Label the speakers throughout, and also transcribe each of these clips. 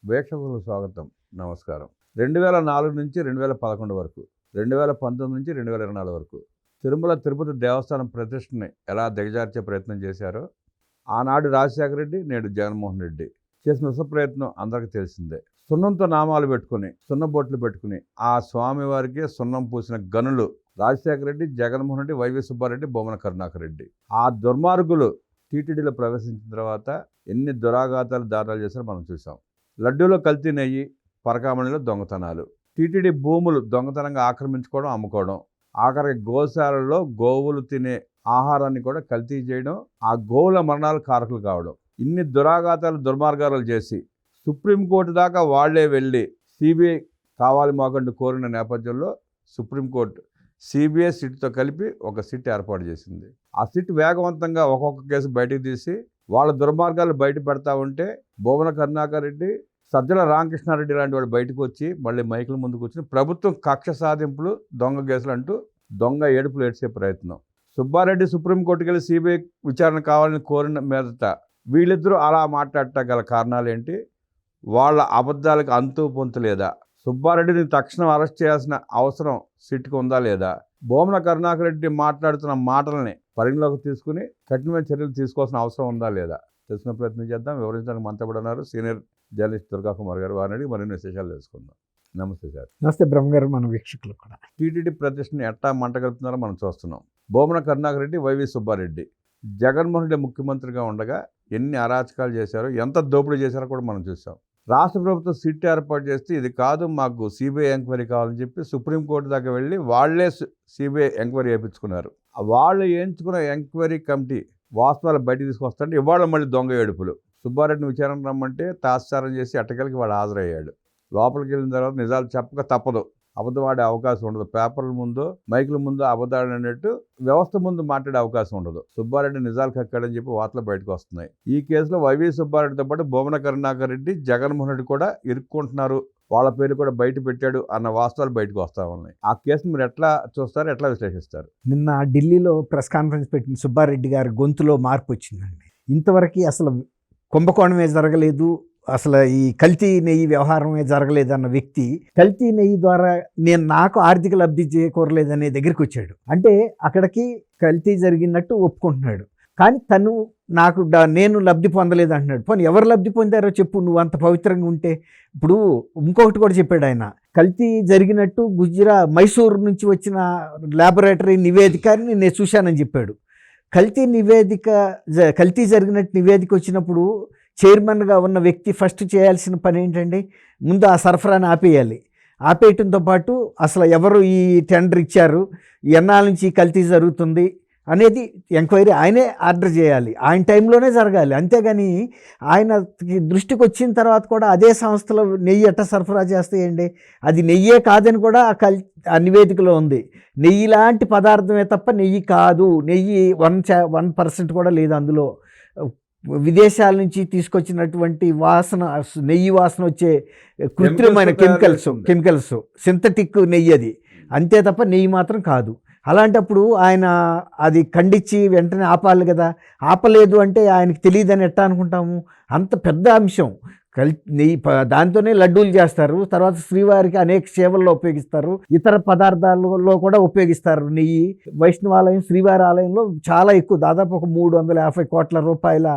Speaker 1: వీక్షకులకు స్వాగతం. నమస్కారం. 2004 నుంచి 2011 వరకు, 2019 నుంచి 2024 వరకు తిరుమల తిరుపతి దేవస్థానం ప్రతిష్టని ఎలా దిగజార్చే ప్రయత్నం చేశారో ఆనాడు రాజశేఖర రెడ్డి, నేడు జగన్మోహన్ రెడ్డి చేసిన విశ్వ ప్రయత్నం అందరికీ తెలిసిందే. సున్నంతో నామాలు పెట్టుకుని, సున్నబొట్లు పెట్టుకుని ఆ స్వామివారికి సున్నం పూసిన గనులు రాజశేఖర రెడ్డి, జగన్మోహన్ రెడ్డి, వైవి సుబ్బారెడ్డి, బొమ్మన కరుణాకర్ రెడ్డి. ఆ దుర్మార్గులు టీటీడీలో ప్రవేశించిన తర్వాత ఎన్ని దురాఘాతాలు దారులు చేశారో మనం చూసాం. లడ్డూలో కల్తీ నెయ్యి, పరకామణిలో దొంగతనాలు, టీటీడీ భూములు దొంగతనంగా ఆక్రమించుకోవడం, అమ్ముకోవడం, ఆఖరికి గోశాలలో గోవులు తినే ఆహారాన్ని కూడా కల్తీ చేయడం, ఆ గోవుల మరణాలు కారకులు కావడం, ఇన్ని దురాఘాతాలు దుర్మార్గాలు చేసి సుప్రీంకోర్టు దాకా వాళ్లే వెళ్ళి సిబిఐ కావాలి మాకంటూ కోరిన నేపథ్యంలో సుప్రీంకోర్టు సిబిఐ సిట్తో కలిపి ఒక సిట్ ఏర్పాటు చేసింది. ఆ సిట్ వేగవంతంగా ఒక్కొక్క కేసు బయటకు తీసి వాళ్ళ దుర్మార్గాలు బయట పెడతా ఉంటే బొమ్మన కరుణాకర్ రెడ్డి, సజ్జల రామకృష్ణారెడ్డి లాంటి వాళ్ళు బయటకు వచ్చి మళ్ళీ మైకుల ముందుకు వచ్చి ప్రభుత్వం కక్ష సాధింపులు, దొంగ కేసులు అంటూ దొంగ ఏడుపులు ఏడ్చే ప్రయత్నం. సుబ్బారెడ్డి సుప్రీంకోర్టుకి వెళ్ళి సిబిఐ విచారణ కావాలని కోరిన మీదట వీళ్ళిద్దరూ అలా మాట్లాడటం గల కారణాలు ఏంటి? వాళ్ళ అబద్ధాలకు అంతు పొంతు లేదా? సుబ్బారెడ్డిని తక్షణం అరెస్ట్ చేయాల్సిన అవసరం సిట్కు ఉందా లేదా? బొమ్మన కరుణాకర్ రెడ్డి మాట్లాడుతున్న మాటల్ని పరిగణలోకి తీసుకుని కఠినమైన చర్యలు తీసుకోవాల్సిన అవసరం ఉందా లేదా తెలిసిన ప్రయత్నం చేద్దాం. వివరించడానికి మనతో ఉన్నారు సీనియర్ జర్నలిస్ట్ దుర్గా కుమార్ గారు. వారిని మరిన్ని విశేషాలు తెలుసుకుందాం. నమస్తే సార్.
Speaker 2: నమస్తే బ్రహ్మ గారు, మన వీక్షకులు కూడా.
Speaker 1: టీటీడీ ప్రతిష్టని ఎట్టా మంటగలుపుతున్నారో మనం చూస్తున్నాం. బొమ్మన కరుణాకర్ రెడ్డి, వైవి సుబ్బారెడ్డి జగన్మోహన్ రెడ్డి ముఖ్యమంత్రిగా ఉండగా ఎన్ని అరాచకాలు చేశారో, ఎంత దోపిడీ చేశారో కూడా మనం చూసాం. రాష్ట్ర ప్రభుత్వం సిట్ ఏర్పాటు చేస్తే ఇది కాదు, మాకు సిబిఐ ఎంక్వైరీ కావాలని చెప్పి సుప్రీంకోర్టు దాకా వెళ్ళి వాళ్లే సిబిఐ ఎంక్వైరీ చేయించుకున్నారు. వాళ్ళు ఎంచుకున్న ఎంక్వైరీ కమిటీ వాస్తవాలు బయటకు తీసుకొస్తుంటే ఇవాళ మళ్ళీ దొంగ ఏడుపులు. సుబ్బారెడ్డిని విచారణ రమ్మంటే తాత్సారం చేసి అట్టకెళ్ళకి వాడు హాజరయ్యాడు. లోపలికి వెళ్ళిన తర్వాత నిజాలు చెప్పక తప్పదు, అబద్ధం ఆడే అవకాశం ఉండదు. పేపర్ల ముందు, మైకుల ముందు అబద్ధాలు అన్నట్టు వ్యవస్థ ముందు మాట్లాడే అవకాశం ఉండదు. సుబ్బారెడ్డి నిజాలు కక్కాడని చెప్పి వార్తలు బయటకు వస్తున్నాయి. ఈ కేసులో వైవి సుబ్బారెడ్డితో పాటు బొమ్మన కరుణాకర్ రెడ్డి, జగన్మోహన్ రెడ్డి కూడా ఇరుక్కుంటున్నారు, వాళ్ళ పేరు కూడా బయట పెట్టాడు అన్న వాస్తవాలు బయటకు వస్తూ ఉన్నాయి. ఆ కేసును మీరు ఎట్లా చూస్తారు, ఎట్లా విశ్లేషిస్తారు?
Speaker 2: నిన్న ఢిల్లీలో ప్రెస్ కాన్ఫరెన్స్ పెట్టిన సుబ్బారెడ్డి గారి గొంతులో మార్పు వచ్చిందండి. ఇంతవరకు అసలు కుంభకోణమే జరగలేదు, అసలు ఈ కల్తీ నెయ్యి వ్యవహారమే జరగలేదన్న వ్యక్తి కల్తీ నెయ్యి ద్వారా నాకు ఆర్థిక లబ్ధి చేకూరలేదనే దగ్గరికి వచ్చాడు. అంటే అక్కడికి కల్తీ జరిగినట్టు ఒప్పుకుంటున్నాడు, కానీ నేను లబ్ధి పొందలేదు అంటున్నాడు. పోనీ ఎవరు లబ్ధి పొందారో చెప్పు, నువ్వు అంత పవిత్రంగా ఉంటే. ఇప్పుడు ఇంకొకటి కూడా చెప్పాడు ఆయన, కల్తీ జరిగినట్టు మైసూరు నుంచి వచ్చిన ల్యాబొరేటరీ నివేదికని నేను చూశానని చెప్పాడు. కల్తీ జరిగినట్టు నివేదిక వచ్చినప్పుడు చైర్మన్గా ఉన్న వ్యక్తి ఫస్ట్ చేయాల్సిన పని ఏంటండి? ముందు ఆ సరఫరాని ఆపేయాలి. ఆపేయటంతో పాటు అసలు ఎవరు ఈ టెండర్ ఇచ్చారు, ఎన్నాళ్ళ నుంచి కల్తీ జరుగుతుంది అనేది ఎంక్వైరీ ఆయనే ఆర్డర్ చేయాలి, ఆయన టైంలోనే జరగాలి. అంతేగాని ఆయన దృష్టికి వచ్చిన తర్వాత కూడా అదే సంస్థలో నెయ్యి ఎట్ట సరఫరా చేస్తాయండి? అది నెయ్యే కాదని కూడా ఆ నివేదికలో ఉంది. నెయ్యి లాంటి పదార్థమే తప్ప నెయ్యి కాదు, నెయ్యి 1% కూడా లేదు అందులో. విదేశాల నుంచి తీసుకొచ్చినటువంటి నెయ్యి వాసన వచ్చే కృత్రిమైన కెమికల్స్ సింథటిక్ నెయ్యి అది, అంతే తప్ప నెయ్యి మాత్రం కాదు. అలాంటప్పుడు ఆయన అది ఖండించి వెంటనే ఆపాలి కదా. ఆపలేదు అంటే ఆయనకి తెలియదని ఎట్టా అనుకుంటాము? అంత పెద్ద అంశం. నెయ్యి దాంతోనే లడ్డూలు చేస్తారు, తర్వాత శ్రీవారికి అనేక సేవల్లో ఉపయోగిస్తారు, ఇతర పదార్థాలలో కూడా ఉపయోగిస్తారు నెయ్యి. వైష్ణవాలయం, శ్రీవారి ఆలయంలో చాలా ఎక్కువ, దాదాపు ఒక 350 కోట్ల రూపాయల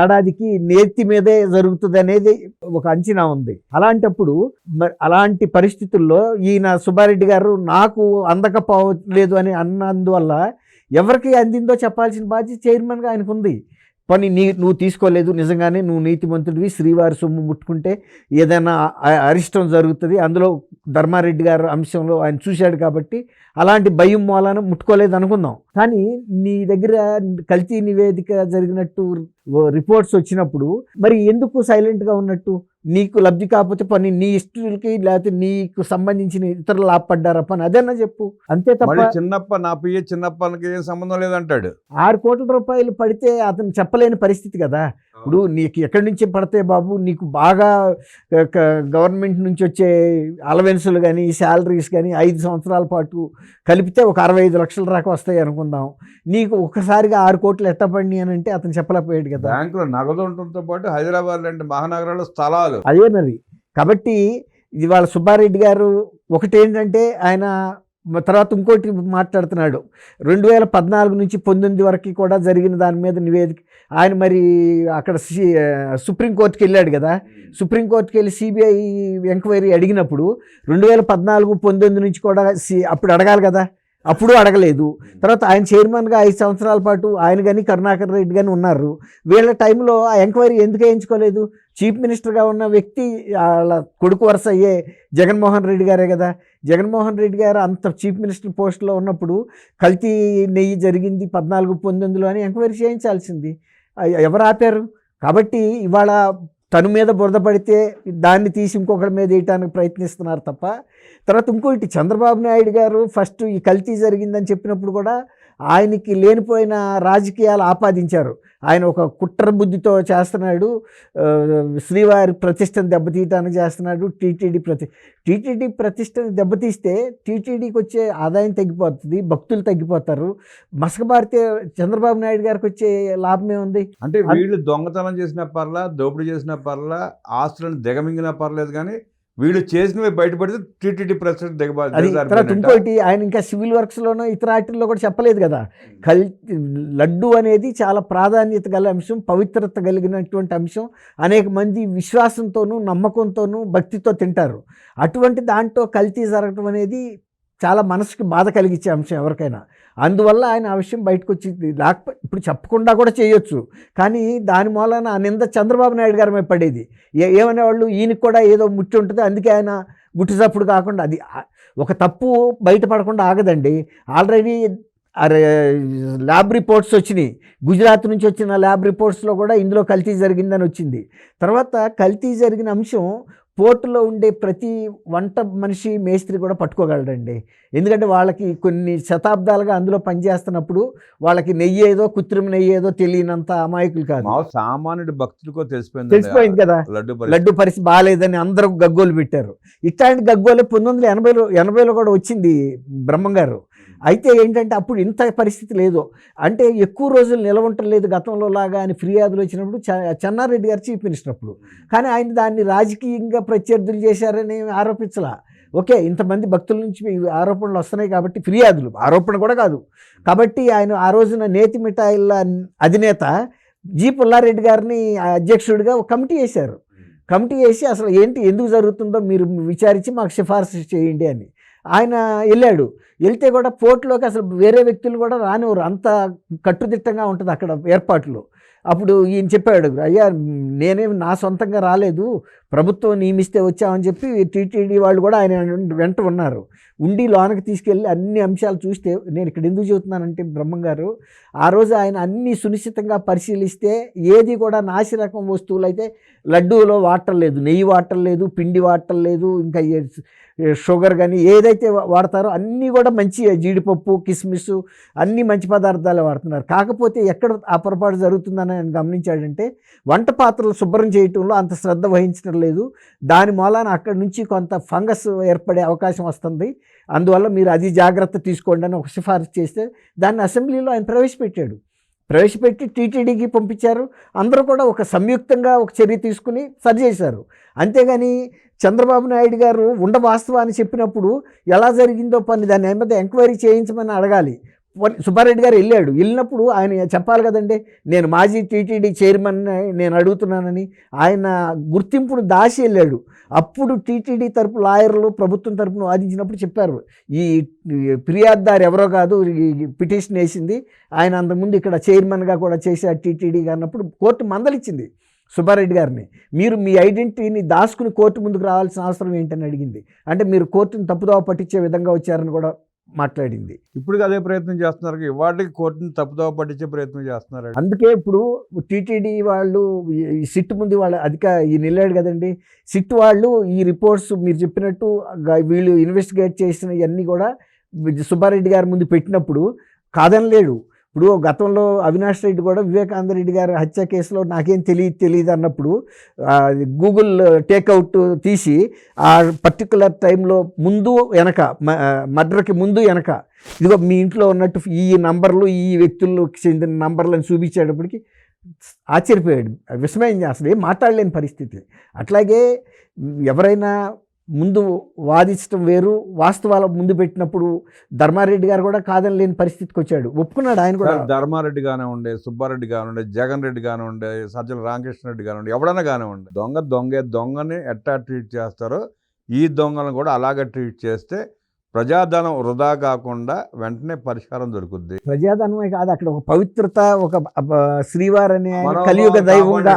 Speaker 2: ఏడాదికి నేతి మీదే జరుగుతుంది అనేది ఒక అంచనా ఉంది. అలాంటప్పుడు అలాంటి పరిస్థితుల్లో ఈయన సుబ్బారెడ్డి గారు నాకు అందకపోలేదు అని అన్నందువల్ల ఎవరికి అందిందో చెప్పాల్సిన బాధ్యత చైర్మన్గా ఆయనకు ఉంది. పని నువ్వు తీసుకోలేదు, నిజంగానే నువ్వు నీతిమంతుడివి, శ్రీవారి సొమ్ము ముట్టుకుంటే ఏదైనా అరిష్టం జరుగుతుంది, అందులో ధర్మారెడ్డి గారు అంశంలో ఆయన చూశాడు కాబట్టి అలాంటి భయం మూలాన ముట్టుకోలేదు అనుకుందాం. కానీ నీ దగ్గర కల్తీ నివేదిక జరిగినట్టు రిపోర్ట్స్ వచ్చినప్పుడు మరి ఎందుకు సైలెంట్గా ఉన్నట్టు? నీకు లబ్ధి కాకపోతే పని నీ ఇష్టలకి, లేకపోతే నీకు సంబంధించిన ఇతరులు లాభపడ్డారా పని అదన్నా చెప్పు, అంతే తప్ప
Speaker 1: చిన్నప్పకి ఏం సంబంధం లేదంటాడు.
Speaker 2: 6 కోట్ల రూపాయలు పడితే అతను చెప్పలేని పరిస్థితి కదా. ఇప్పుడు నీకు ఎక్కడి నుంచి పడితే బాబు, నీకు బాగా గవర్నమెంట్ నుంచి వచ్చే అలవెన్సులు కానీ శాలరీస్ కానీ 5 సంవత్సరాల పాటు కలిపితే ఒక 65 లక్షల దాకా వస్తాయి అనుకుందాం. నీకు ఒక్కసారిగా 6 కోట్లు ఎట్టపడినాయి అని అంటే అతను చెప్పలేకపోయాడు కదా.
Speaker 1: బ్యాంకులో నగదు ఉండటంతో పాటు హైదరాబాద్ లాంటి మహానగరాల్లో స్థలాలు,
Speaker 2: అదే మరి కాబట్టి ఇది వాళ్ళ సుబ్బారెడ్డి గారు ఒకటేంటంటే ఆయన తర్వాత ఇంకోటి మాట్లాడుతున్నాడు 2014 నుంచి 19 వరకు కూడా జరిగిన దాని మీద నివేదిక ఆయన మరి అక్కడ సుప్రీంకోర్టుకి వెళ్ళాడు కదా, సుప్రీంకోర్టుకి వెళ్ళి సిబిఐ ఎంక్వైరీ అడిగినప్పుడు 2014-19 నుంచి కూడా అప్పుడు అడగాలి కదా, అప్పుడు అడగలేదు. తర్వాత ఆయన చైర్మన్గా 5 సంవత్సరాల పాటు ఆయన కానీ కరుణాకర్ రెడ్డి కానీ ఉన్నారు. వీళ్ళ టైంలో ఆ ఎంక్వైరీ ఎందుకు వేయించుకోలేదు? చీఫ్ మినిస్టర్గా ఉన్న వ్యక్తి వాళ్ళ కొడుకు వరుస అయ్యే జగన్మోహన్ రెడ్డి గారే కదా. జగన్మోహన్ రెడ్డి గారు అంత చీఫ్ మినిస్టర్ పోస్ట్లో ఉన్నప్పుడు కల్తీ నెయ్యి జరిగింది 14-19లో అని ఎంక్వైరీ చేయించాల్సింది. ఎవరు ఆపారు? కాబట్టి ఇవాళ తను మీద బురద పడితే దాన్ని తీసి ఇంకొకరి మీద వేయటానికి ప్రయత్నిస్తున్నారు తప్ప. తర్వాత ఇంకోటి చంద్రబాబు నాయుడు గారు ఫస్ట్ ఈ కల్తీ జరిగిందని చెప్పినప్పుడు కూడా ఆయనకి లేనిపోయిన రాజకీయాలు ఆపాదించారు. ఆయన ఒక కుట్ర బుద్ధితో చేస్తున్నాడు, శ్రీవారి ప్రతిష్టను దెబ్బతీయటానికి చేస్తున్నాడు. టీటీడీ ప్రతిష్టను దెబ్బతీస్తే టీటీడీకి వచ్చే ఆదాయం తగ్గిపోతుంది, భక్తులు తగ్గిపోతారు. మసకబారితే చంద్రబాబు నాయుడు గారికి వచ్చే లాభమే ఉంది.
Speaker 1: అంటే వీళ్ళు దొంగతనం చేసిన పర్లా, దోపిడీ చేసిన పర్లా, ఆస్తులను దిగమింగినా పర్లేదు, కానీ వీళ్ళు చేసినవి బయటపడితే టీటీడీ ప్రెసిడెంట్
Speaker 2: తర్వాత ఇంకోటి ఆయన ఇంకా సివిల్ వర్క్స్లోనో ఇతర వాటిల్లో కూడా చెప్పలేదు కదా. లడ్డు అనేది చాలా ప్రాధాన్యత గల అంశం, పవిత్రత కలిగినటువంటి అంశం. అనేక మంది విశ్వాసంతోనూ నమ్మకంతోనూ భక్తితో తింటారు. అటువంటి దాంట్లో కల్తీ జరగటం అనేది చాలా మనసుకి బాధ కలిగించే అంశం ఎవరికైనా. అందువల్ల ఆయన ఆ విషయం బయటకు వచ్చింది. లేకపోతే ఇప్పుడు చెప్పకుండా కూడా చేయొచ్చు, కానీ దాని మూలన ఆ నింద చంద్రబాబు నాయుడు గారి మీద పడేది. ఏమనేవాళ్ళు, ఈయనకి కూడా ఏదో ముట్టి ఉంటుంది, అందుకే ఆయన గుట్టుచప్పుడు కాకుండా అది ఒక తప్పు బయటపడకుండా ఆగదండి. ఆల్రెడీ ల్యాబ్ రిపోర్ట్స్ వచ్చినాయి, గుజరాత్ నుంచి వచ్చిన ల్యాబ్ రిపోర్ట్స్లో కూడా ఇందులో కల్తీ జరిగిందని వచ్చింది. తర్వాత కల్తీ జరిగిన అంశం పోర్టులో ఉండే ప్రతి వంట మనిషి మేస్త్రి కూడా పట్టుకోగలడండి. ఎందుకంటే వాళ్ళకి కొన్ని శతాబ్దాలుగా అందులో పనిచేస్తున్నప్పుడు వాళ్ళకి నెయ్యి ఏదో కృత్రిమ నెయ్యి ఏదో తెలియనంత అమాయకులు కాదు.
Speaker 1: సామాన్యుడి భక్తులకో తెలిసిపోయింది
Speaker 2: కదా, లడ్డు పరిస్థితి బాగాలేదని అందరూ గగ్గోలు పెట్టారు. ఇట్లాంటి గగ్గోలు 1980లో కూడా వచ్చింది బ్రహ్మం గారు. అయితే ఏంటంటే అప్పుడు ఇంత పరిస్థితి లేదు, అంటే ఎక్కువ రోజులు నిలవంటలేదు గతంలో లాగా అని ఫిర్యాదులు వచ్చినప్పుడు చెన్నారెడ్డి గారు చీఫ్ మినిస్టర్ అప్పుడు. కానీ ఆయన దాన్ని రాజకీయంగా ప్రత్యర్థులు చేశారని ఆరోపించలా. ఓకే, ఇంతమంది భక్తుల నుంచి ఆరోపణలు వస్తున్నాయి కాబట్టి ఫిర్యాదులు, ఆరోపణ కూడా కాదు కాబట్టి ఆయన ఆ రోజున నేతి మిఠాయిల అధినేత జి పుల్లారెడ్డి గారిని అధ్యక్షుడిగా ఒక కమిటీ వేశారు. కమిటీ వేసి అసలు ఏంటి ఎందుకు జరుగుతుందో మీరు విచారించి మాకు సిఫార్సు చేయండి అని ఆయన వెళ్ళాడు. వెళ్తే కూడా పోర్టులోకి అసలు వేరే వ్యక్తులు కూడా రానివ్వరు, అంత కట్టుదిట్టంగా ఉంటుంది అక్కడ ఏర్పాట్లు. అప్పుడు ఈయన చెప్పాడు, అయ్యా నేనేమి నా సొంతంగా రాలేదు, ప్రభుత్వం నియమిస్తే వచ్చామని చెప్పి టీటీడీ వాళ్ళు కూడా ఆయన వెంట ఉన్నారు. ఉండి లోనకి తీసుకెళ్ళి అన్ని అంశాలు చూస్తే, నేను ఇక్కడ ఎందుకు చెబుతున్నానంటే బ్రహ్మం గారు ఆ రోజు ఆయన అన్ని సునిశ్చితంగా పరిశీలిస్తే ఏది కూడా నాసి రకం వస్తువులు అయితే లడ్డూలో వాటర్ లేదు, నెయ్యి వాటర్ లేదు, పిండి వాటర్ లేదు, ఇంకా షుగర్ కానీ ఏదైతే వాడతారో అన్నీ కూడా మంచి జీడిపప్పు కిస్మిస్ అన్నీ మంచి పదార్థాలు వాడుతున్నారు. కాకపోతే ఎక్కడ ఆ పొరపాటు జరుగుతుందని ఆయన గమనించాడంటే వంట పాత్రలు శుభ్రం చేయటంలో అంత శ్రద్ధ వహించడం లేదు. దాని మూలాన అక్కడి నుంచి కొంత ఫంగస్ ఏర్పడే అవకాశం వస్తుంది, అందువల్ల మీరు అది జాగ్రత్త తీసుకోండి అని ఒక సిఫారసు చేస్తే దాన్ని అసెంబ్లీలో ఆయన ప్రవేశపెట్టి టీటీడీకి పంపించారు. అందరూ కూడా ఒక సంయుక్తంగా ఒక చర్య తీసుకుని సరి చేశారు. అంతేగాని చంద్రబాబు నాయుడు గారు వాస్తవాన్ని చెప్పినప్పుడు ఎలా జరిగిందో పని దాన్ని మీద ఎంక్వైరీ చేయించమని అడగాలి. సుబ్బారెడ్డి గారు వెళ్ళినప్పుడు ఆయన చెప్పాలి కదండి, నేను మాజీ టీటీడీ చైర్మన్ నేను అడుగుతున్నానని. ఆయన గుర్తింపును దాచి వెళ్ళాడు. అప్పుడు టీటీడీ తరపు లాయర్లు ప్రభుత్వం తరపున వాదించినప్పుడు చెప్పారు, ఈ ఫిర్యాదుదారు ఎవరో కాదు, ఈ పిటిషన్ వేసింది ఆయన, అంతకుముందు ఇక్కడ చైర్మన్గా కూడా చేశారు టీటీడీగా అన్నప్పుడు కోర్టు మందలిచ్చింది సుబ్బారెడ్డి గారిని. మీరు మీ ఐడెంటిటీని దాచుకుని కోర్టు ముందుకు రావాల్సిన అవసరం ఏంటని అడిగింది. అంటే మీరు కోర్టును తప్పుదోవ పట్టించే విధంగా వచ్చారని కూడా మాట్లాడింది.
Speaker 1: ఇప్పుడు అదే ప్రయత్నం చేస్తున్నారు, ఇవాటికి కోర్టును తప్పుదోవ పట్టించే ప్రయత్నం చేస్తున్నారు.
Speaker 2: అందుకే ఇప్పుడు టీటీడీ వాళ్ళు ఈ సిట్ ముందు వాళ్ళ ఈయన వెళ్ళాడు కదండి, సిట్ వాళ్ళు ఈ రిపోర్ట్స్ మీరు చెప్పినట్టు వీళ్ళు ఇన్వెస్టిగేట్ చేసిన ఇవన్నీ కూడా సుబ్బారెడ్డి గారి ముందు పెట్టినప్పుడు కాదనలేడు. ఇప్పుడు గతంలో అవినాష్ రెడ్డి కూడా వివేకానంద రెడ్డి గారి హత్య కేసులో నాకేం తెలియదు అన్నప్పుడు గూగుల్ టేక్అవుట్ తీసి ఆ పర్టికులర్ టైంలో ముందు వెనక మర్డర్కి ముందు వెనక ఇదిగో మీ ఇంట్లో ఉన్నట్టు ఈ నంబర్లు ఈ వ్యక్తులకు చెందిన నంబర్లను చూపించేటప్పటికి ఆశ్చర్యపోయాడు, విస్మయం అసలు ఏం మాట్లాడలేని పరిస్థితి. అట్లాగే ఎవరైనా ముందు వాదించడం వేరు, వాస్తవాల ముందు పెట్టినప్పుడు ధర్మారెడ్డి గారు కూడా కాదని లేని పరిస్థితికి వచ్చాడు, ఒప్పుకున్నాడు ఆయన కూడా.
Speaker 1: ధర్మారెడ్డి కానివ్వండి, సుబ్బారెడ్డి కానివ్వండి, జగన్ రెడ్డి కానివ్వండి, సజ్జల రామకృష్ణారెడ్డి కానివ్వండి, ఎవడన్నా కానివ్వండి, దొంగని ఎట్టా ట్రీట్ చేస్తారో ఈ దొంగలను కూడా అలాగే ట్రీట్ చేస్తే ప్రజాధనం వృధా కాకుండా వెంటనే పరిష్కారం దొరుకుద్ది.
Speaker 2: ప్రజాధనమే కాదు, అక్కడ ఒక పవిత్రత, ఒక శ్రీవారు అనే ఆయన కలియుగ దైవంగా.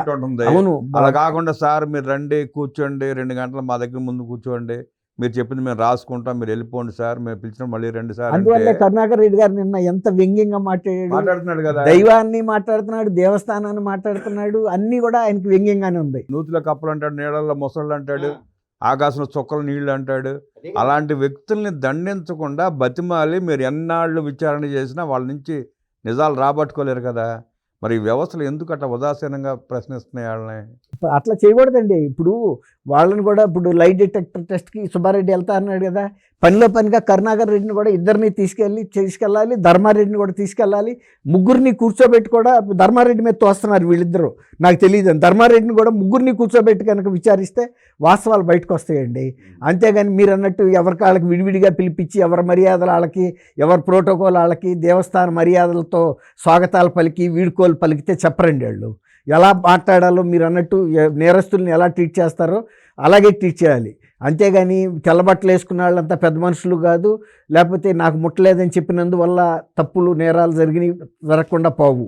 Speaker 2: అవును,
Speaker 1: అలా కాకుండా సార్ మీరు రండి కూర్చోండి 2 గంటలు మా దగ్గర ముందు కూర్చోండి, మీరు చెప్పింది మేము రాసుకుంటాం, మీరు వెళ్ళిపోండి సార్, మేము పిలిచిన మళ్ళీ రండి సార్.
Speaker 2: అందువల్ల కరుణాకర్ రెడ్డి గారు నిన్న ఎంత వ్యంగ్యంగా మాట్లాడుతున్నాడు
Speaker 1: కదా,
Speaker 2: దైవాన్ని మాట్లాడుతున్నాడు, దేవస్థానాన్ని మాట్లాడుతున్నాడు, అన్ని కూడా ఆయనకి వ్యంగ్యంగానే ఉంది.
Speaker 1: నూతిలో కప్పలు అంటాడు, నీళ్ళల్లో మొసళ్ళు అంటాడు, ఆకాశంలో చుక్కలు నీళ్లు అంటాడు. అలాంటి వ్యక్తుల్ని దండించకుండా బతిమాలి మీరు ఎన్నాళ్ళు విచారణ చేసినా వాళ్ళ నుంచి నిజాలు రాబట్టుకోలేరు కదా. మరి ఈ వ్యవస్థలు ఎందుకు అట్లా ఉదాసీనంగా ప్రశ్నిస్తున్నాయి వాళ్ళని?
Speaker 2: అట్లా చేయకూడదండి. ఇప్పుడు వాళ్ళని కూడా ఇప్పుడు లైట్ డిటెక్టర్ టెస్ట్కి సుబ్బారెడ్డి వెళ్తా అన్నాడు కదా, పనిలో పనిగా కరుణాకర్ రెడ్డిని కూడా ఇద్దరిని తీసుకెళ్ళాలి, ధర్మారెడ్డిని కూడా తీసుకెళ్ళాలి, ముగ్గురిని కూర్చోబెట్టి కూడా ధర్మారెడ్డి మీద తోస్తున్నారు వీళ్ళిద్దరూ. నాకు తెలియదు, ధర్మారెడ్డిని కూడా ముగ్గురిని కూర్చోబెట్టి కనుక విచారిస్తే వాస్తవాలు బయటకు వస్తాయండి. అంతేగాని మీరు అన్నట్టు ఎవరికి వాళ్ళకి విడివిడిగా పిలిపించి ఎవరి మర్యాదలు వాళ్ళకి, ఎవరి ప్రోటోకాల్ వాళ్ళకి, దేవస్థాన మర్యాదలతో స్వాగతాలు పలికి వీడుకోలు పలికితే చెప్పరండి వాళ్ళు. ఎలా మాట్లాడాలో మీరు అన్నట్టు నేరస్తుల్ని ఎలా ట్రీట్ చేస్తారో అలాగే ట్రీట్ చేయాలి. అంతేగాని తెల్లబట్టలు వేసుకున్న వాళ్ళంతా పెద్ద మనుషులు కాదు, లేకపోతే నాకు ముట్టలేదని చెప్పినందువల్ల తప్పులు నేరాలు జరగకుండా పోవు.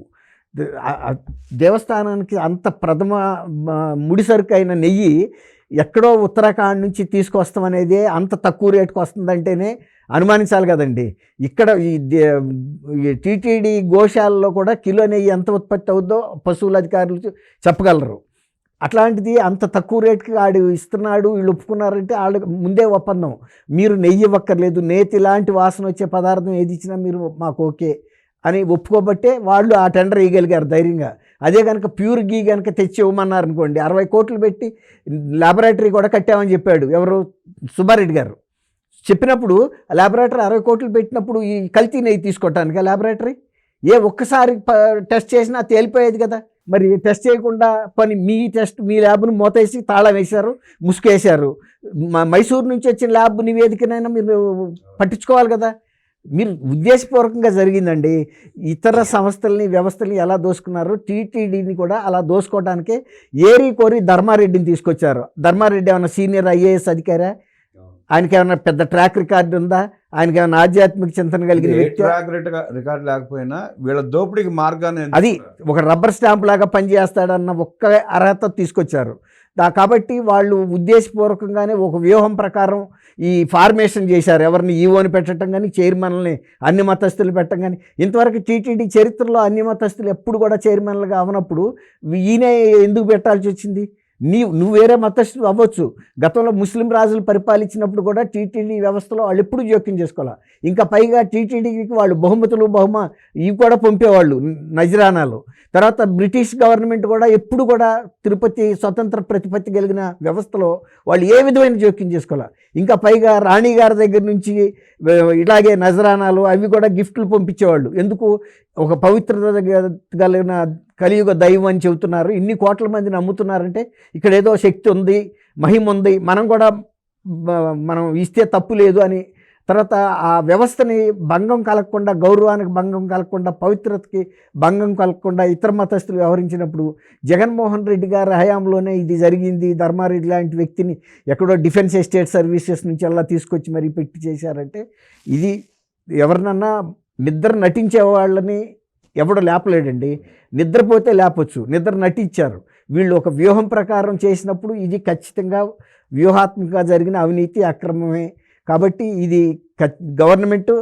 Speaker 2: దేవస్థానానికి అంత ప్రథమ ముడిసరుకు అయిన నెయ్యి ఎక్కడో ఉత్తరాఖండ్ నుంచి తీసుకొస్తాం అనేది అంత తక్కువ రేటుకు వస్తుందంటేనే అనుమానించాలి కదండి. ఇక్కడ ఈ టీటీడీ గోశాలలో కూడా కిలో నెయ్యి ఎంత ఉత్పత్తి అవుద్దో పశువుల అధికారులు చెప్పగలరు. అట్లాంటిది అంత తక్కువ రేటుకి ఆడు ఇస్తున్నాడు, వీళ్ళు ఒప్పుకున్నారంటే వాళ్ళకి ముందే ఒప్పందం, మీరు నెయ్యి ఇవ్వక్కర్లేదు, నేతి లాంటి వాసన వచ్చే పదార్థం ఏది ఇచ్చినా మీరు మాకు ఓకే అని ఒప్పుకోబట్టే వాళ్ళు ఆ టెండర్ వేయగలిగారు ధైర్యంగా. అదే కనుక ప్యూర్ గీ కనుక తెచ్చి ఇవ్వమన్నారు అనుకోండి, 60 కోట్లు పెట్టి ల్యాబొరేటరీ కూడా కట్టామని చెప్పాడు ఎవరు, సుబ్బారెడ్డి గారు చెప్పినప్పుడు. ల్యాబొరేటరీ 60 కోట్లు పెట్టినప్పుడు ఈ కల్తీ నెయ్యి తీసుకోవటానికి ల్యాబొరేటరీ ఒక్కసారి టెస్ట్ చేసినా తేలిపోయేది కదా. మరి టెస్ట్ చేయకుండా మీ ల్యాబ్ను మూతేసి తాళం వేశారు, ముసుకేశారు. మైసూరు నుంచి వచ్చిన ల్యాబ్ నివేదికనైనా మీరు పట్టించుకోవాలి కదా. మీరు ఉద్దేశపూర్వకంగా జరిగిందండి. ఇతర సంస్థల్ని వ్యవస్థల్ని ఎలా దోసుకున్నారో టీటీడీని కూడా అలా దోసుకోవడానికే ఏరి కోరి ధర్మారెడ్డిని తీసుకొచ్చారు. ధర్మారెడ్డి ఏమైనా సీనియర్ ఐఏఎస్ అధికారా? ఆయనకి ఏమైనా పెద్ద ట్రాక్ రికార్డు ఉందా? ఆయనకి ఏమైనా ఆధ్యాత్మిక చింతన కలిగిన వ్యక్తి?
Speaker 1: రికార్డు లేకపోయినా వీళ్ళ దోపిడీకి మార్గాన్ని
Speaker 2: అది ఒక రబ్బర్ స్టాంప్ లాగా పనిచేస్తాడన్న ఒక్క అర్హత తీసుకొచ్చారు. కాబట్టి వాళ్ళు ఉద్దేశపూర్వకంగానే ఒక వ్యూహం ప్రకారం ఈ ఫార్మేషన్ చేశారు. ఎవరిని ఈవోని పెట్టడం కానీ, చైర్మన్ని అన్ని మతస్థులు పెట్టడం కానీ. ఇంతవరకు టీటీడీ చరిత్రలో అన్ని మతస్థులు ఎప్పుడు కూడా చైర్మన్లుగా అవనప్పుడు ఈయనే ఎందుకు పెట్టాల్సి వచ్చింది? నువ్వు వేరే మతస్థులు అవ్వచ్చు. గతంలో ముస్లిం రాజులు పరిపాలించినప్పుడు కూడా టీటీడీ వ్యవస్థలో వాళ్ళు ఎప్పుడు జోక్యం చేసుకోవాలి. ఇంకా పైగా టీటీడీకి వాళ్ళు బహుమతులు ఇవి కూడా పంపేవాళ్ళు నజరానాలు. తర్వాత బ్రిటిష్ గవర్నమెంట్ కూడా ఎప్పుడు కూడా తిరుపతి స్వతంత్ర ప్రతిపత్తి కలిగిన వ్యవస్థలో వాళ్ళు ఏ విధమైన జోక్యం చేసుకోవాలి. ఇంకా పైగా రాణి గారి దగ్గర నుంచి ఇలాగే నజరానాలు అవి కూడా గిఫ్ట్లు పంపించేవాళ్ళు. ఎందుకు? ఒక పవిత్రత కలిగిన కలియుగ దైవం అని చెబుతున్నారు, ఇన్ని కోట్ల మంది నమ్ముతున్నారంటే ఇక్కడ ఏదో శక్తి ఉంది, మహిమ ఉంది, మనం ఇస్తే తప్పు లేదు అని. తర్వాత ఆ వ్యవస్థని భంగం కలగకుండా, గౌరవానికి భంగం కలగకుండా, పవిత్రతకి భంగం కలగకుండా ఇతర మతస్థులు వ్యవహరించినప్పుడు జగన్మోహన్ రెడ్డి గారి హయాంలోనే ఇది జరిగింది. ధర్మారెడ్డి లాంటి వ్యక్తిని ఎక్కడో డిఫెన్స్ ఎస్టేట్ సర్వీసెస్ నుంచి అలా తీసుకొచ్చి మరీ పెట్టి చేశారంటే ఇది ఎవరినన్నా నిద్ర నటించే వాళ్ళని ఎవడో లేపలేడండి. నిద్రపోతే లేపొచ్చు, నిద్ర నటించారు వీళ్ళు. ఒక వ్యూహం ప్రకారం చేసినప్పుడు ఇది ఖచ్చితంగా వ్యూహాత్మకంగా జరిగిన అవినీతి, అక్రమమే. కాబట్టి ఇది గవర్నమెంటు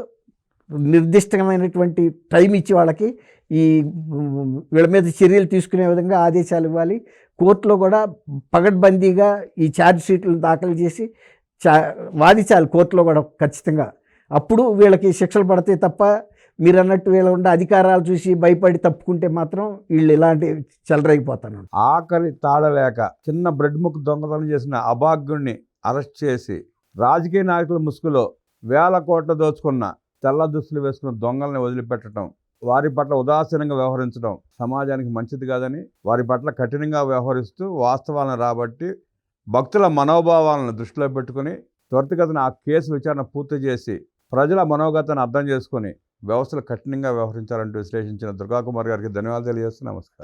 Speaker 2: నిర్దిష్టమైనటువంటి టైం ఇచ్చి వాళ్ళకి వీళ్ళ మీద చర్యలు తీసుకునే విధంగా ఆదేశాలు ఇవ్వాలి. కోర్టులో కూడా పగడ్బందీగా ఈ ఛార్జ్ షీట్లు దాఖలు చేసి వాదించాలి కోర్టులో కూడా ఖచ్చితంగా. అప్పుడు వీళ్ళకి శిక్షలు పడతాయి తప్ప మీరు అన్నట్టు వీళ్ళ ఉండే అధికారాలు చూసి భయపడి తప్పుకుంటే మాత్రం వీళ్ళు ఇలాంటి చెలరైపోతాను.
Speaker 1: ఆఖరి తాళలేక చిన్న బ్రెడ్ ముక్క దొంగతనం చేసిన అభాగ్యుణ్ణి అరెస్ట్ చేసి రాజకీయ నాయకుల ముసుగులో వేల కోట్ల దోచుకున్న తెల్ల దుస్తులు వేసుకున్న దొంగల్ని వదిలిపెట్టడం, వారి పట్ల ఉదాసీనంగా వ్యవహరించడం సమాజానికి మంచిది కాదని వారి పట్ల కఠినంగా వ్యవహరిస్తూ వాస్తవాలను రాబట్టి భక్తుల మనోభావాలను దృష్టిలో పెట్టుకుని త్వరితగతిన ఆ కేసు విచారణ పూర్తి చేసి ప్రజల మనోగతాన్ని అర్థం చేసుకొని వ్యవస్థలు కఠినంగా వ్యవహరించాలంటూ విశ్లేషించిన దుర్గాకుమార్ గారికి ధన్యవాదాలు తెలియజేస్తూ నమస్కారం.